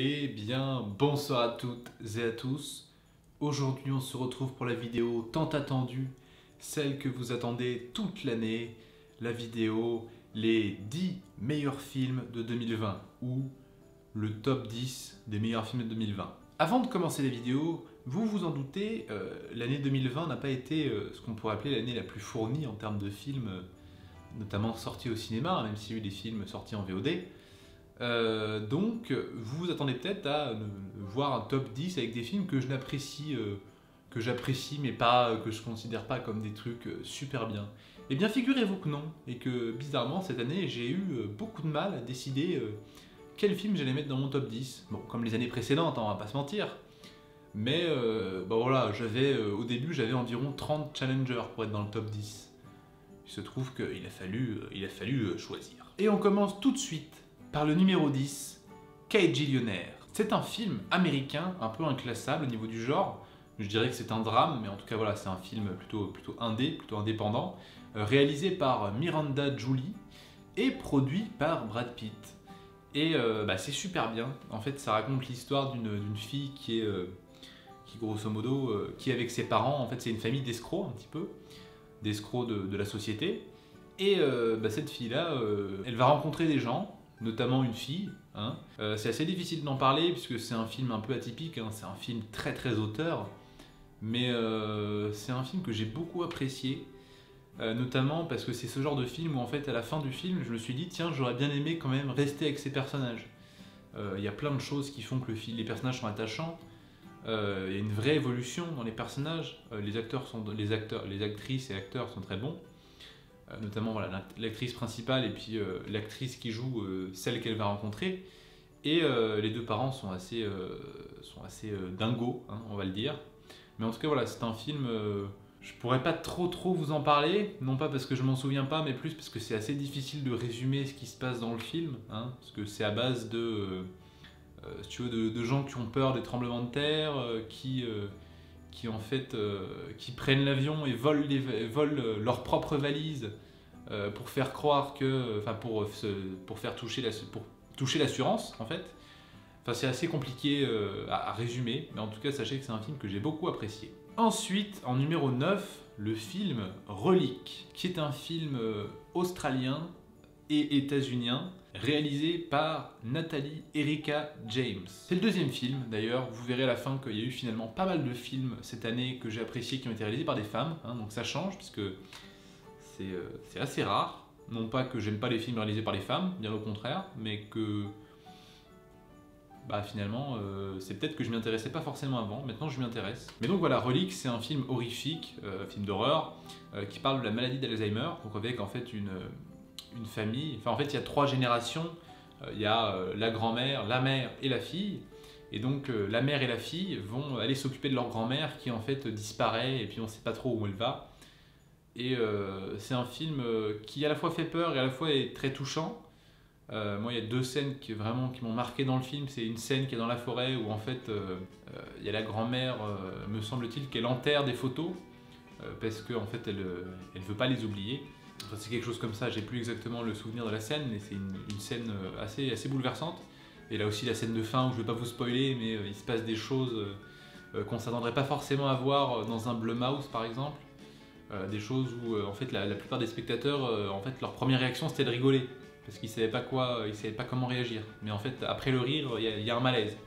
Eh bien, bonsoir à toutes et à tous. Aujourd'hui, on se retrouve pour la vidéo tant attendue, celle que vous attendez toute l'année, la vidéo les 10 meilleurs films de 2020 ou le top 10 des meilleurs films de 2020. Avant de commencer la vidéo, vous vous en doutez, l'année 2020 n'a pas été ce qu'on pourrait appeler l'année la plus fournie en termes de films, notamment sortis au cinéma, même s'il y a eu des films sortis en VOD. Donc, vous vous attendez peut-être à voir un top 10 avec des films que j'apprécie, mais pas, que je considère pas comme des trucs super bien. Eh bien, figurez-vous que non, et que bizarrement, cette année, j'ai eu beaucoup de mal à décider quel film j'allais mettre dans mon top 10. Bon, comme les années précédentes, hein, on va pas se mentir. Mais, bah voilà, au début, j'avais environ 30 challengers pour être dans le top 10. Il se trouve qu'il a fallu choisir. Et on commence tout de suite par le numéro 10, Kagillionaire. C'est un film américain, un peu inclassable au niveau du genre. Je dirais que c'est un drame, mais en tout cas voilà, c'est un film plutôt indépendant, réalisé par Miranda Julie et produit par Brad Pitt. Et c'est super bien. En fait, ça raconte l'histoire d'une fille qui grosso modo, qui est avec ses parents. En fait, c'est une famille d'escrocs un petit peu, d'escrocs de la société. Et cette fille-là, elle va rencontrer des gens, notamment une fille. Hein. C'est assez difficile d'en parler puisque c'est un film un peu atypique, hein. C'est un film très auteur, mais c'est un film que j'ai beaucoup apprécié, notamment parce que c'est ce genre de film où en fait à la fin du film je me suis dit tiens, j'aurais bien aimé quand même rester avec ces personnages. Il y a plein de choses qui font que les personnages sont attachants. Il y a une vraie évolution dans les personnages. Les actrices et acteurs sont très bons. Notamment voilà, l'actrice principale et puis l'actrice qui joue celle qu'elle va rencontrer. Et les deux parents sont assez dingos, hein, on va le dire. Mais en tout cas, voilà, c'est un film, je pourrais pas trop vous en parler, non pas parce que je m'en souviens pas, mais plus parce que c'est assez difficile de résumer ce qui se passe dans le film, hein, parce que c'est à base si tu veux, de gens qui ont peur des tremblements de terre, qui prennent l'avion et volent leurs propres valises pour faire croire que, enfin pour toucher l'assurance en fait. Enfin c'est assez compliqué à résumer, mais en tout cas sachez que c'est un film que j'ai beaucoup apprécié. Ensuite, en numéro 9, le film Relique, qui est un film australien et états-unien, réalisé par Natalie Erika James. C'est le deuxième film d'ailleurs, vous verrez à la fin qu'il y a eu finalement pas mal de films cette année que j'ai appréciés qui ont été réalisés par des femmes, hein, donc ça change puisque c'est assez rare. Non pas que j'aime pas les films réalisés par les femmes, bien au contraire, mais que finalement c'est peut-être que je m'y intéressais pas forcément avant, maintenant je m'y intéresse. Mais donc voilà, Relique c'est un film horrifique, film d'horreur, qui parle de la maladie d'Alzheimer, donc avec en fait une famille, enfin en fait il y a 3 générations, il y a la grand-mère, la mère et la fille, et donc la mère et la fille vont aller s'occuper de leur grand-mère qui en fait disparaît et puis on sait pas trop où elle va. Et c'est un film qui à la fois fait peur et à la fois est très touchant. Moi il y a 2 scènes qui m'ont marqué dans le film, c'est une scène qui est dans la forêt où en fait il y a la grand-mère, me semble-t-il, qu'elle enterre des photos, parce qu'en fait elle veut pas les oublier. Enfin, c'est quelque chose comme ça, j'ai plus exactement le souvenir de la scène, mais c'est une scène assez bouleversante. Et là aussi la scène de fin où je ne vais pas vous spoiler, mais il se passe des choses qu'on ne s'attendrait pas forcément à voir dans un Blumhouse par exemple. Des choses où en fait la plupart des spectateurs, en fait leur première réaction c'était de rigoler, parce qu'ils ne savaient pas comment réagir. Mais en fait après le rire, il y a un malaise.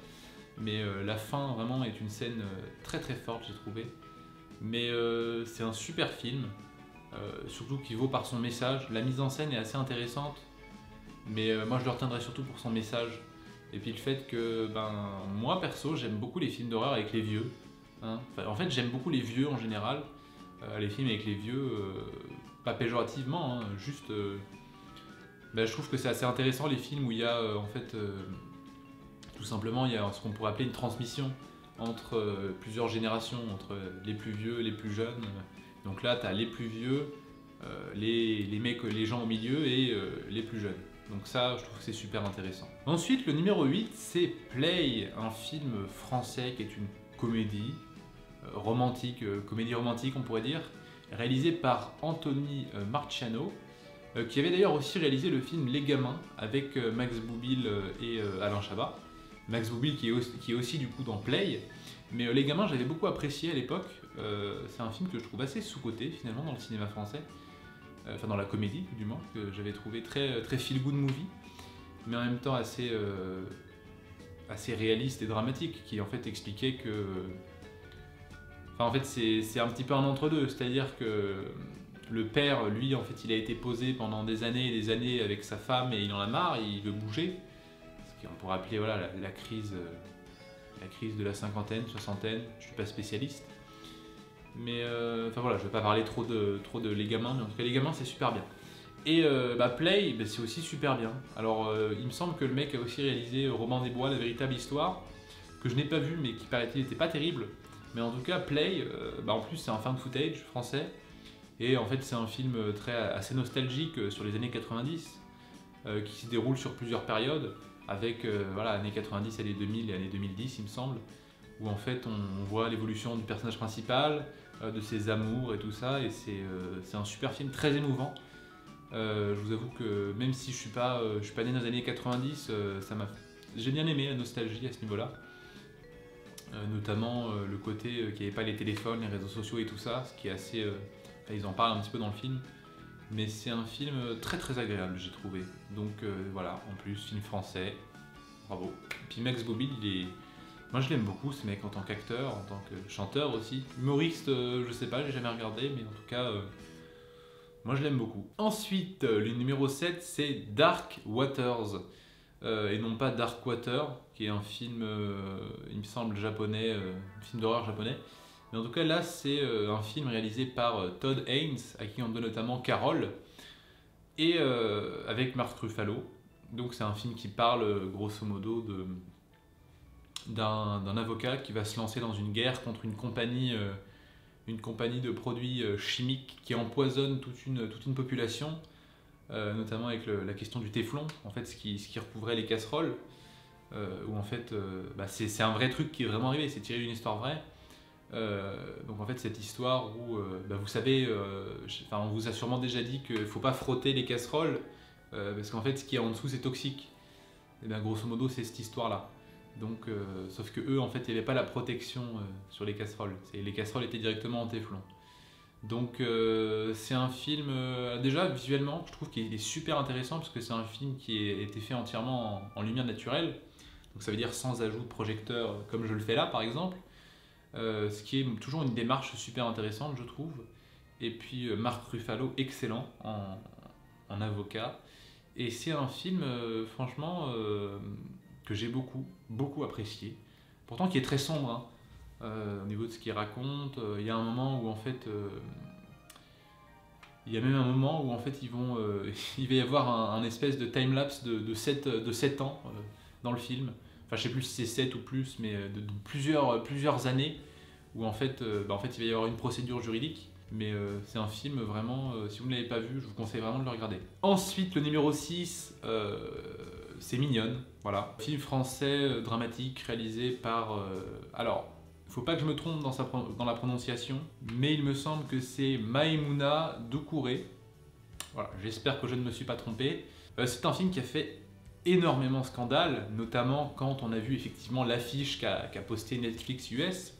Mais la fin vraiment est une scène très forte j'ai trouvé. Mais c'est un super film. Surtout qui vaut par son message. La mise en scène est assez intéressante, mais moi je le retiendrai surtout pour son message. Et puis le fait que, moi perso, j'aime beaucoup les films d'horreur avec les vieux. Hein. Enfin, en fait, j'aime beaucoup les vieux en général. Les films avec les vieux, pas péjorativement, hein, juste. Je trouve que c'est assez intéressant les films où il y a en fait, tout simplement, il y a ce qu'on pourrait appeler une transmission entre plusieurs générations, entre les plus vieux et les plus jeunes. Donc là, tu as les plus vieux, les gens au milieu et les plus jeunes. Donc ça, je trouve que c'est super intéressant. Ensuite, le numéro 8, c'est Play, un film français qui est une comédie romantique, on pourrait dire, réalisé par Anthony Marciano, qui avait d'ailleurs aussi réalisé le film Les Gamins avec Max Boublil et Alain Chabat. Max Boublil qui est aussi du coup dans Play. Mais Les Gamins, j'avais beaucoup apprécié à l'époque. C'est un film que je trouve assez sous-coté finalement dans le cinéma français. Enfin dans la comédie du moins, que j'avais trouvé très, très feel-good movie, mais en même temps assez réaliste et dramatique, qui en fait expliquait que... Enfin en fait c'est un petit peu un entre-deux, c'est-à-dire que le père, lui, en fait il a été posé pendant des années et des années avec sa femme et il en a marre, il veut bouger, ce qu'on pourrait appeler voilà, la crise de la cinquantaine, soixantaine, je suis pas spécialiste. Mais enfin voilà, je vais pas parler trop de Les Gamins, mais en tout cas Les Gamins c'est super bien. Et Play, c'est aussi super bien. Alors il me semble que le mec a aussi réalisé Robin des Bois, la véritable histoire, que je n'ai pas vu mais qui paraît-il était pas terrible. Mais en tout cas Play, en plus c'est un found footage français, et en fait c'est un film assez nostalgique sur les années 90, qui se déroule sur plusieurs périodes, avec voilà, années 90, années 2000 et années 2010 il me semble, où en fait on voit l'évolution du personnage principal, de ses amours et tout ça, et c'est un super film très émouvant. Je vous avoue que même si je suis pas né dans les années 90, j'ai bien aimé la nostalgie à ce niveau-là. Notamment le côté qu'il n'y avait pas les téléphones, les réseaux sociaux et tout ça, ce qui est assez... enfin, ils en parlent un petit peu dans le film, mais c'est un film très très agréable, j'ai trouvé. Donc voilà, en plus, film français, bravo. Puis Max Boublil, moi je l'aime beaucoup ce mec en tant qu'acteur, en tant que chanteur aussi. Humoriste, je sais pas, j'ai jamais regardé, mais en tout cas, moi je l'aime beaucoup. Ensuite, le numéro 7, c'est Dark Waters, et non pas Dark Water, qui est un film, il me semble, japonais, un film d'horreur japonais. Mais en tout cas, là, c'est un film réalisé par Todd Haynes, à qui on donne notamment Carol, et avec Mark Ruffalo. Donc c'est un film qui parle, grosso modo, d'un avocat qui va se lancer dans une guerre contre une compagnie de produits chimiques qui empoisonnent toute une population, notamment avec la question du téflon, en fait, ce qui recouvrait les casseroles, où en fait, c'est un vrai truc qui est vraiment arrivé, c'est tiré d'une histoire vraie. Donc en fait cette histoire où, vous savez, on vous a sûrement déjà dit qu'il ne faut pas frotter les casseroles, parce qu'en fait ce qui est en dessous c'est toxique. Et bien grosso modo c'est cette histoire-là. Donc, sauf que eux, en fait, il n'y avait pas la protection sur les casseroles. Les casseroles étaient directement en téflon. Donc, c'est un film, déjà visuellement, je trouve qu'il est super intéressant parce que c'est un film qui a été fait entièrement en lumière naturelle. Donc, ça veut dire sans ajout de projecteur, comme je le fais là, par exemple. Ce qui est toujours une démarche super intéressante, je trouve. Et puis, Mark Ruffalo, excellent en avocat. Et c'est un film, franchement, que j'ai beaucoup apprécié. Pourtant qui est très sombre, hein, au niveau de ce qu'il raconte. Il y a un moment où en fait... il y a même un moment où en fait il va y avoir un espèce de time-lapse de 7 ans dans le film. Enfin je sais plus si c'est 7 ou plus, mais de plusieurs années où en fait, il va y avoir une procédure juridique. Mais c'est un film vraiment, si vous ne l'avez pas vu, je vous conseille vraiment de le regarder. Ensuite, le numéro 6, c'est Mignonne, voilà. Film français dramatique réalisé par... alors, il ne faut pas que je me trompe dans la prononciation, mais il me semble que c'est Maïmouna Doucouré. Voilà, j'espère que je ne me suis pas trompé. C'est un film qui a fait énormément scandale, notamment quand on a vu effectivement l'affiche qu'a posté Netflix US,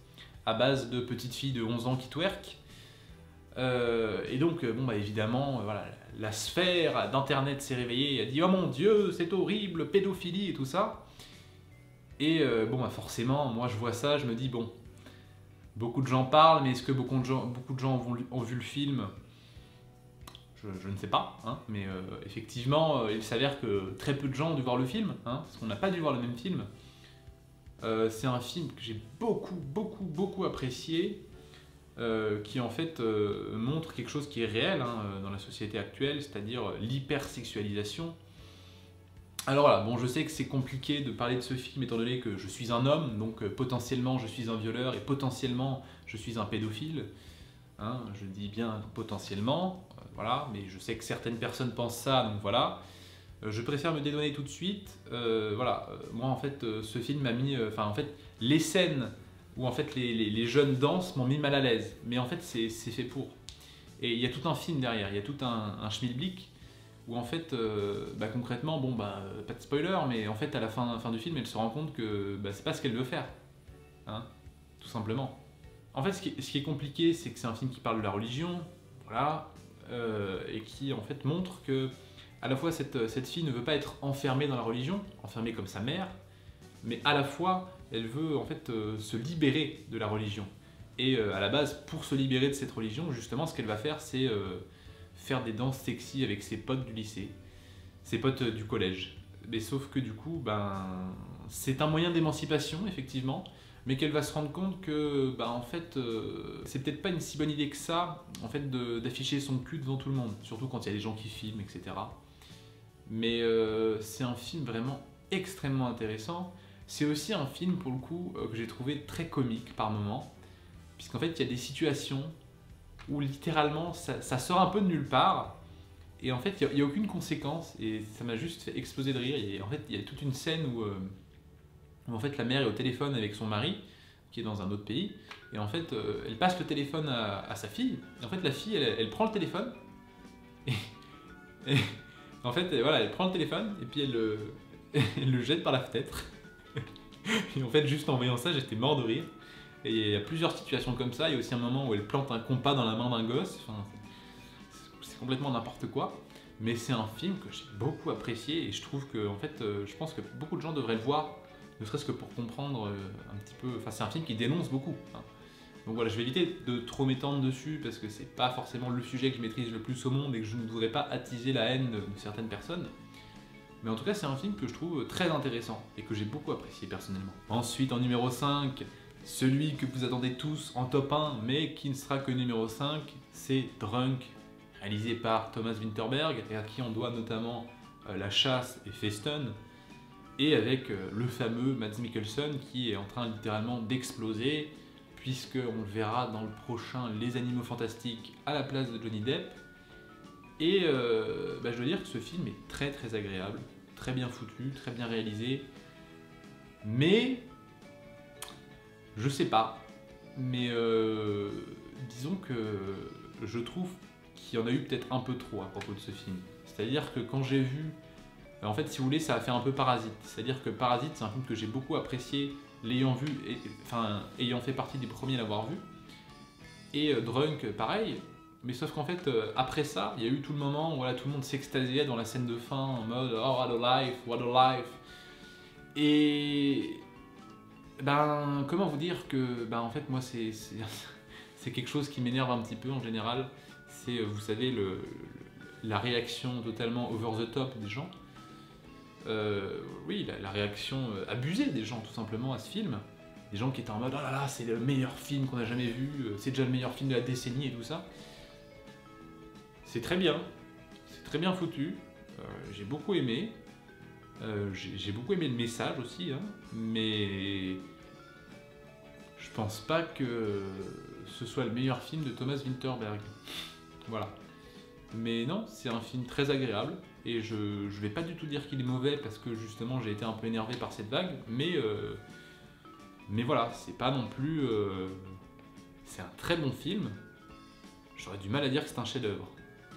à base de petites filles de 11 ans qui twerk. Et donc, évidemment, voilà, la sphère d'internet s'est réveillée et a dit « Oh mon Dieu, c'est horrible, pédophilie et tout ça ». Et forcément, moi je vois ça, je me dis bon, beaucoup de gens parlent, mais est-ce que beaucoup de gens ont vu le film? Je ne sais pas, hein, mais effectivement, il s'avère que très peu de gens ont dû voir le film, hein, parce qu'on n'a pas dû voir le même film. C'est un film que j'ai beaucoup apprécié. Qui en fait montre quelque chose qui est réel dans la société actuelle, c'est-à-dire l'hypersexualisation. Alors voilà, bon, je sais que c'est compliqué de parler de ce film étant donné que je suis un homme, donc potentiellement je suis un violeur et potentiellement je suis un pédophile. Hein, je dis bien potentiellement, voilà, mais je sais que certaines personnes pensent ça, donc voilà. Je préfère me dédouaner tout de suite. Voilà, moi en fait, ce film m'a mis, en fait, les scènes où en fait les jeunes dansent m'ont mis mal à l'aise, mais en fait c'est fait pour. Et il y a tout un film derrière, il y a tout un schmilblick où en fait, concrètement, bon, pas de spoiler, mais en fait, à la fin du film, elle se rend compte que c'est pas ce qu'elle veut faire, hein, tout simplement. En fait, ce qui est compliqué, c'est que c'est un film qui parle de la religion, voilà, et qui en fait montre que, à la fois, cette fille ne veut pas être enfermée dans la religion, enfermée comme sa mère, mais à la fois, elle veut en fait se libérer de la religion. Et à la base, pour se libérer de cette religion, justement, ce qu'elle va faire, c'est faire des danses sexy avec ses potes du lycée, ses potes du collège. Mais sauf que du coup, c'est un moyen d'émancipation, effectivement, mais qu'elle va se rendre compte que, en fait, c'est peut-être pas une si bonne idée que ça, en fait, d'afficher son cul devant tout le monde, surtout quand il y a des gens qui filment, etc. Mais c'est un film vraiment extrêmement intéressant. C'est aussi un film, pour le coup, que j'ai trouvé très comique par moments, puisqu'en fait, il y a des situations où littéralement ça sort un peu de nulle part, et en fait, il n'y a aucune conséquence, et ça m'a juste fait exploser de rire. Et en fait, il y a toute une scène où en fait, la mère est au téléphone avec son mari, qui est dans un autre pays, et en fait, elle passe le téléphone à sa fille, et en fait, la fille, elle prend le téléphone, et, et en fait, voilà, elle prend le téléphone, et puis elle le jette par la fenêtre. Et en fait, juste en voyant ça, j'étais mort de rire. Et il y a plusieurs situations comme ça. Il y a aussi un moment où elle plante un compas dans la main d'un gosse. Enfin, c'est complètement n'importe quoi. Mais c'est un film que j'ai beaucoup apprécié. Et je trouve que, en fait, je pense que beaucoup de gens devraient le voir, ne serait-ce que pour comprendre un petit peu. Enfin, c'est un film qui dénonce beaucoup, hein. Donc voilà, je vais éviter de trop m'étendre dessus parce que c'est pas forcément le sujet que je maîtrise le plus au monde et que je ne voudrais pas attiser la haine de certaines personnes. Mais en tout cas, c'est un film que je trouve très intéressant et que j'ai beaucoup apprécié personnellement. Ensuite, en numéro 5, celui que vous attendez tous en top 1, mais qui ne sera que numéro 5, c'est Drunk, réalisé par Thomas Vinterberg, et à qui on doit notamment La Chasse et Festen, et avec le fameux Mads Mikkelsen qui est en train littéralement d'exploser, puisqu'on le verra dans le prochain Les Animaux Fantastiques à la place de Johnny Depp. Et je dois dire que ce film est très très agréable, très bien foutu, très bien réalisé, mais je sais pas, mais disons que je trouve qu'il y en a eu peut-être un peu trop à propos de ce film. C'est-à-dire que quand j'ai vu, en fait si vous voulez ça a fait un peu Parasite, c'est-à-dire que Parasite c'est un film que j'ai beaucoup apprécié, l'ayant vu, ayant fait partie des premiers à l'avoir vu, et Drunk pareil. Mais sauf qu'en fait, après ça, il y a eu tout le moment où voilà, tout le monde s'extasiait dans la scène de fin en mode oh, what a life, what a life. Et comment vous dire que en fait moi c'est quelque chose qui m'énerve un petit peu en général. C'est vous savez la réaction totalement over the top des gens. Oui, la réaction abusée des gens tout simplement à ce film. Des gens qui étaient en mode oh là là c'est le meilleur film qu'on a jamais vu, c'est déjà le meilleur film de la décennie et tout ça. C'est très bien foutu, j'ai beaucoup aimé, j'ai beaucoup aimé le message aussi, hein, mais je pense pas que ce soit le meilleur film de Thomas Vinterberg. Voilà. Mais non, c'est un film très agréable, et je vais pas du tout dire qu'il est mauvais parce que justement j'ai été un peu énervé par cette vague, mais voilà, c'est pas non plus... c'est un très bon film, j'aurais du mal à dire que c'est un chef-d'œuvre.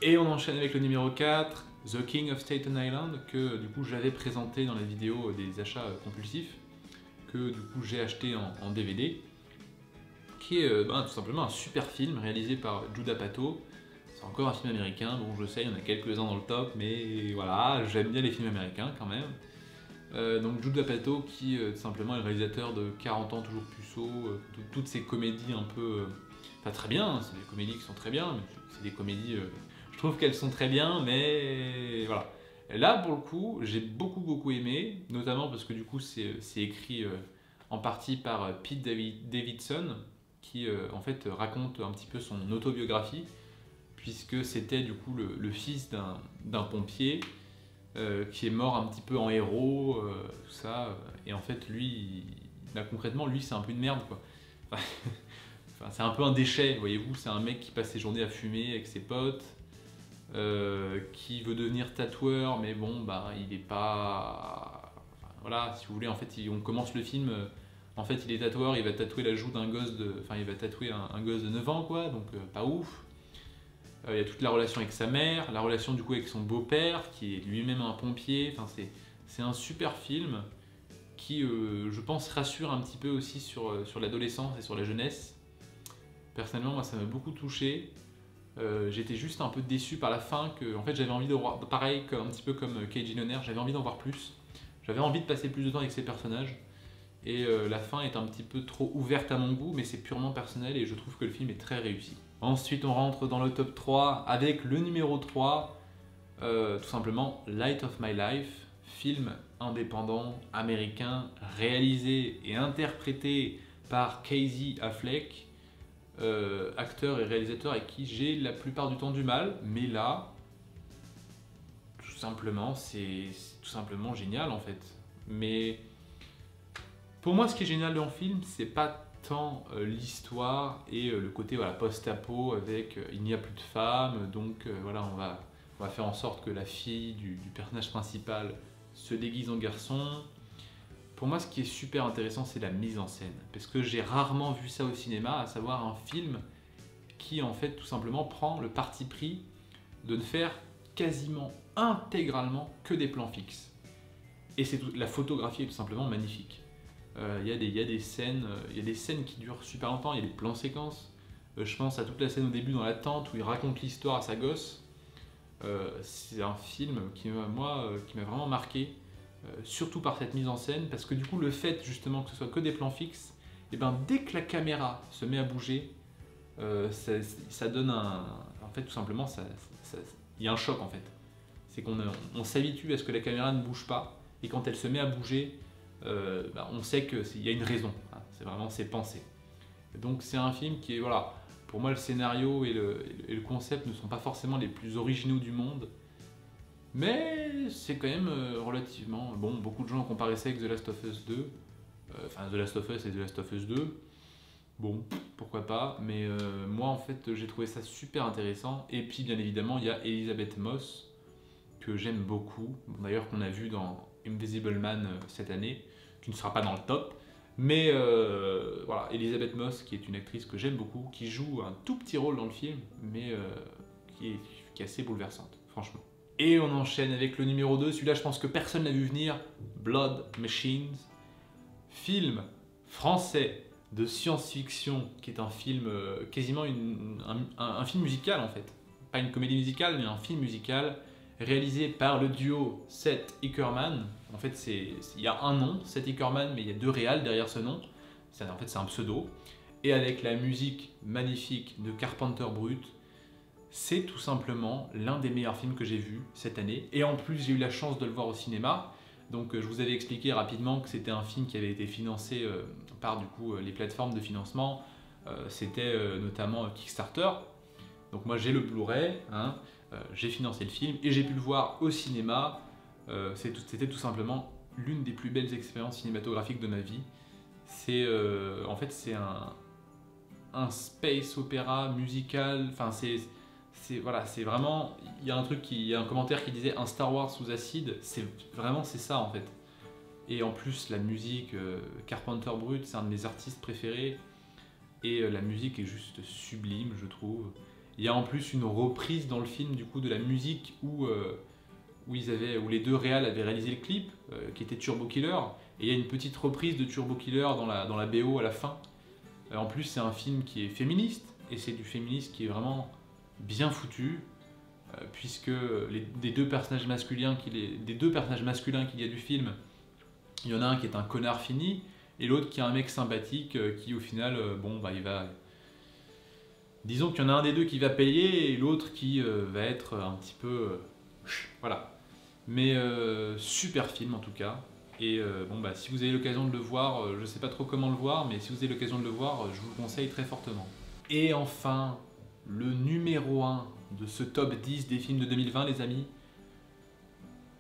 Et on enchaîne avec le numéro 4, The King of Staten Island, que du coup j'avais présenté dans la vidéo des achats compulsifs, que du coup j'ai acheté en DVD, qui est tout simplement un super film réalisé par Judd Apatow. C'est encore un film américain, bon je sais, il y en a quelques-uns dans le top, mais voilà, j'aime bien les films américains quand même. Donc Judd Apatow qui tout simplement est le réalisateur de 40 ans toujours puceau, de toutes ces comédies un peu... pas très bien, hein, c'est des comédies qui sont très bien, mais c'est des comédies... je trouve qu'elles sont très bien, mais voilà. Et là, pour le coup, j'ai beaucoup aimé, notamment parce que du coup, c'est écrit en partie par Pete Davidson, qui en fait raconte un petit peu son autobiographie, puisque c'était du coup le fils d'un pompier qui est mort un petit peu en héros, tout ça. Et en fait, lui, concrètement, lui, c'est un peu une merde, quoi. Enfin, c'est un peu un déchet, voyez-vous. C'est un mec qui passe ses journées à fumer avec ses potes. Qui veut devenir tatoueur, mais bon, il est pas... Enfin, voilà, si vous voulez, en fait, on commence le film, en fait, il est tatoueur, il va tatouer la joue d'un gosse de... Enfin, il va tatouer un gosse de 9 ans, quoi, donc pas ouf. Il y a toute la relation avec sa mère, la relation du coup avec son beau-père, qui est lui-même un pompier. Enfin, c'est un super film qui, je pense, rassure un petit peu aussi sur l'adolescence et sur la jeunesse. Personnellement, moi, ça m'a beaucoup touché. J'étais juste un peu déçu par la fin, que en fait, j'avais envie de voir, pareil, un petit peu comme Keiji Noner, j'avais envie d'en voir plus. J'avais envie de passer plus de temps avec ces personnages. Et la fin est un petit peu trop ouverte à mon goût, mais c'est purement personnel et je trouve que le film est très réussi. Ensuite, on rentre dans le top 3 avec le numéro 3, tout simplement Light of My Life, film indépendant américain réalisé et interprété par Casey Affleck, acteur et réalisateur avec qui j'ai la plupart du temps du mal, mais là, tout simplement, c'est tout simplement génial en fait. Mais pour moi, ce qui est génial dans le film, c'est pas tant l'histoire et le côté voilà, post-apo avec il n'y a plus de femmes, donc voilà, on va faire en sorte que la fille du personnage principal se déguise en garçon. Pour moi, ce qui est super intéressant, c'est la mise en scène, parce que j'ai rarement vu ça au cinéma, à savoir un film qui en fait tout simplement prend le parti pris de ne faire quasiment intégralement que des plans fixes. Et la photographie est tout simplement magnifique. Il y a des scènes qui durent super longtemps, il y a des plans séquences. Je pense à toute la scène au début dans la tente où il raconte l'histoire à sa gosse. C'est un film qui m'a vraiment marqué, surtout par cette mise en scène, parce que du coup le fait justement que ce soit que des plans fixes, et ben dès que la caméra se met à bouger, ça donne en fait tout simplement, il y a un choc en fait. C'est qu'on s'habitue à ce que la caméra ne bouge pas, et quand elle se met à bouger, on sait qu'il y a une raison, hein, c'est pensé. Donc c'est un film qui est, voilà, pour moi le scénario et le concept ne sont pas forcément les plus originaux du monde, mais c'est quand même relativement bon. Beaucoup de gens ont comparé ça avec The Last of Us 2, enfin The Last of Us et The Last of Us 2, bon, pourquoi pas, mais moi en fait j'ai trouvé ça super intéressant. Et puis bien évidemment il y a Elisabeth Moss, que j'aime beaucoup, d'ailleurs qu'on a vu dans Invisible Man cette année, qui ne sera pas dans le top, mais voilà, Elisabeth Moss, qui est une actrice que j'aime beaucoup, qui joue un tout petit rôle dans le film, mais qui est assez bouleversante, franchement. Et on enchaîne avec le numéro 2, celui-là je pense que personne n'a vu venir, Blood Machines, film français de science-fiction, qui est un film quasiment un film musical en fait, pas une comédie musicale, mais un film musical, réalisé par le duo Seth Ickerman. En fait, il y a un nom, Seth Ickerman, mais il y a deux réals derrière ce nom. En fait, c'est un pseudo. Et avec la musique magnifique de Carpenter Brut, c'est tout simplement l'un des meilleurs films que j'ai vu cette année. Et en plus, j'ai eu la chance de le voir au cinéma. Donc, je vous avais expliqué rapidement que c'était un film qui avait été financé par du coup les plateformes de financement. C'était notamment Kickstarter. Donc moi, j'ai le Blu-ray, hein. J'ai financé le film et j'ai pu le voir au cinéma. C'était tout simplement l'une des plus belles expériences cinématographiques de ma vie. En fait c'est un space opéra musical. Enfin voilà, c'est vraiment, il y a un commentaire qui disait un Star Wars sous acide. C'est ça en fait. Et en plus la musique, Carpenter Brut, c'est un de mes artistes préférés et la musique est juste sublime, je trouve. Il y a en plus une reprise dans le film du coup de la musique où les deux réals avaient réalisé le clip, qui était Turbo Killer, et il y a une petite reprise de Turbo Killer dans la BO à la fin. En plus c'est un film qui est féministe, et c'est du féminisme qui est vraiment bien foutu, puisque des deux personnages masculins qu'il y a du film, il y en a un qui est un connard fini, et l'autre qui est un mec sympathique qui au final, il va... Disons qu'il y en a un des deux qui va payer et l'autre qui va être un petit peu... voilà. Mais super film en tout cas. Et si vous avez l'occasion de le voir, je ne sais pas trop comment le voir, mais si vous avez l'occasion de le voir, je vous le conseille très fortement. Et enfin, le numéro 1 de ce top 10 des films de 2020, les amis,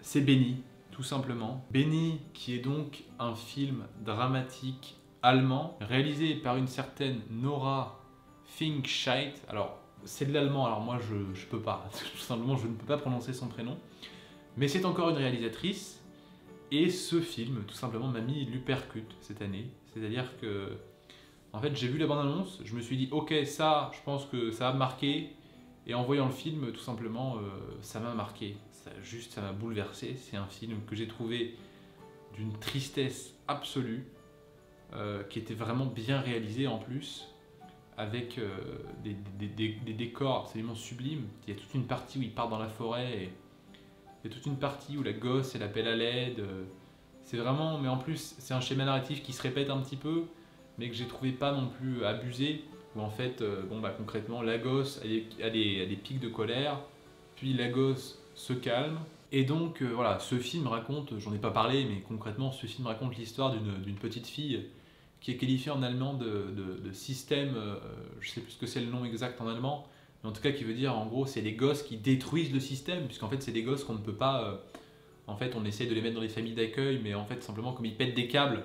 c'est Béni, tout simplement. Béni, qui est donc un film dramatique allemand, réalisé par une certaine Nora Finkscheit. Alors, c'est de l'allemand, alors moi je peux pas, tout simplement je ne peux pas prononcer son prénom. Mais c'est encore une réalisatrice, et ce film, tout simplement, m'a mis l'uppercut cette année. C'est-à-dire que, en fait, j'ai vu la bande-annonce, je me suis dit, ok, ça, je pense que ça va me marquer, Et en voyant le film, tout simplement, ça m'a marqué, ça m'a bouleversé. C'est un film que j'ai trouvé d'une tristesse absolue, qui était vraiment bien réalisé en plus, avec des décors absolument sublimes. Il y a toute une partie où il part dans la forêt, et il y a toute une partie où la gosse elle appelle à l'aide. C'est vraiment, mais en plus c'est un schéma narratif qui se répète un petit peu, mais que j'ai trouvé pas non plus abusé, où en fait, concrètement, la gosse a des pics de colère, puis la gosse se calme. Et donc voilà, ce film raconte, j'en ai pas parlé, mais concrètement ce film raconte l'histoire d'une petite fille qui est qualifiée en allemand de système, je sais plus ce que c'est le nom exact en allemand, mais en tout cas qui veut dire en gros c'est des gosses qui détruisent le système, puisqu'en fait c'est des gosses qu'on ne peut pas, en fait on essaie de les mettre dans les familles d'accueil, mais en fait simplement comme ils pètent des câbles,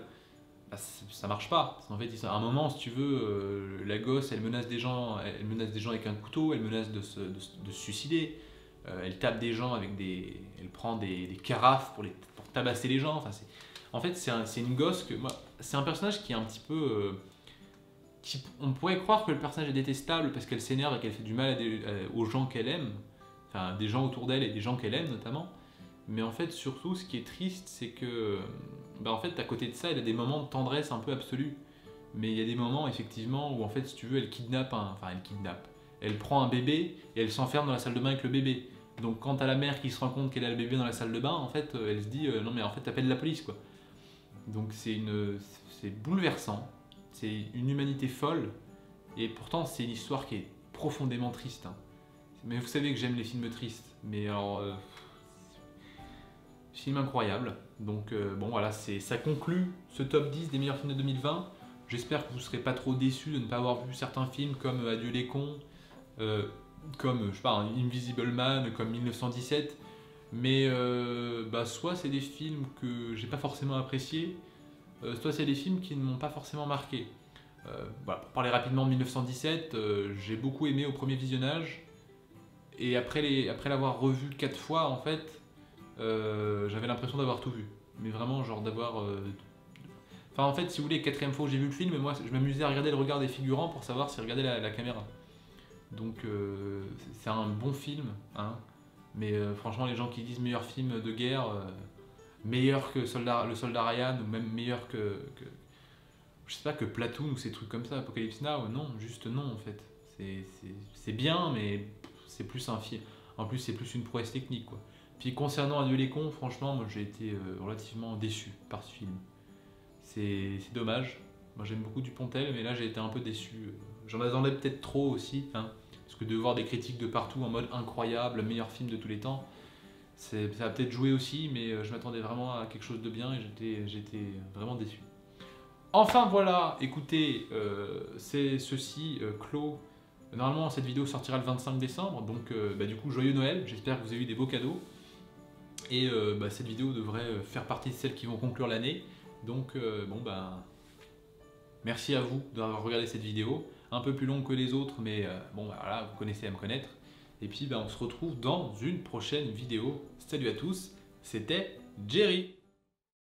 bah, ça marche pas. En fait à un moment, si tu veux, la gosse elle menace des gens avec un couteau, elle menace de se suicider. Elle tape des gens elle prend des carafes pour tabasser les gens. Enfin, en fait, c'est une gosse c'est un personnage qui est un petit peu. On pourrait croire que le personnage est détestable parce qu'elle s'énerve et qu'elle fait du mal aux gens qu'elle aime, enfin des gens autour d'elle et des gens qu'elle aime notamment. Mais en fait, surtout, ce qui est triste, c'est que, en fait, à côté de ça, elle a des moments de tendresse un peu absolue. Mais il y a des moments, effectivement, où en fait, si tu veux, elle kidnappe. Elle prend un bébé et elle s'enferme dans la salle de bain avec le bébé. Donc quand t'as la mère qui se rend compte qu'elle a le bébé dans la salle de bain, en fait, elle se dit non mais en fait t'appelles la police quoi. Donc c'est bouleversant, c'est une humanité folle, et pourtant c'est une histoire qui est profondément triste. Hein. Mais vous savez que j'aime les films tristes, mais alors film incroyable. Donc voilà, ça conclut ce top 10 des meilleurs films de 2020. J'espère que vous ne serez pas trop déçus de ne pas avoir vu certains films comme Adieu les cons, comme je sais pas, Invisible Man, comme 1917, mais soit c'est des films que j'ai pas forcément appréciés, soit c'est des films qui ne m'ont pas forcément marqué. Pour parler rapidement de 1917, j'ai beaucoup aimé au premier visionnage, et après l'avoir revu 4 fois en fait, j'avais l'impression d'avoir tout vu, mais vraiment genre d'avoir enfin en fait si vous voulez, 4e fois où j'ai vu le film, moi je m'amusais à regarder le regard des figurants pour savoir s'ils regardaient la caméra. Donc c'est un bon film, hein. Mais franchement les gens qui disent meilleur film de guerre, meilleur que le soldat Ryan, ou même meilleur je sais pas, que Platoon ou ces trucs comme ça, Apocalypse Now, non, juste non en fait. C'est bien, mais c'est plus un film. En plus c'est plus une prouesse technique quoi. Puis concernant Adieu les cons, franchement moi j'ai été relativement déçu par ce film. C'est dommage. Moi j'aime beaucoup Dupontel, mais là j'ai été un peu déçu. J'en attendais peut-être trop aussi, hein, parce que de voir des critiques de partout en mode incroyable, meilleur film de tous les temps, ça a peut-être joué aussi, mais je m'attendais vraiment à quelque chose de bien et j'étais vraiment déçu. Enfin voilà, écoutez, c'est ceci clos. Normalement cette vidéo sortira le 25 décembre, donc du coup joyeux Noël, j'espère que vous avez eu des beaux cadeaux. Et cette vidéo devrait faire partie de celles qui vont conclure l'année. Donc merci à vous d'avoir regardé cette vidéo, un peu plus longue que les autres, mais voilà, vous connaissez à me connaître. Et puis on se retrouve dans une prochaine vidéo. Salut à tous, c'était Jerry.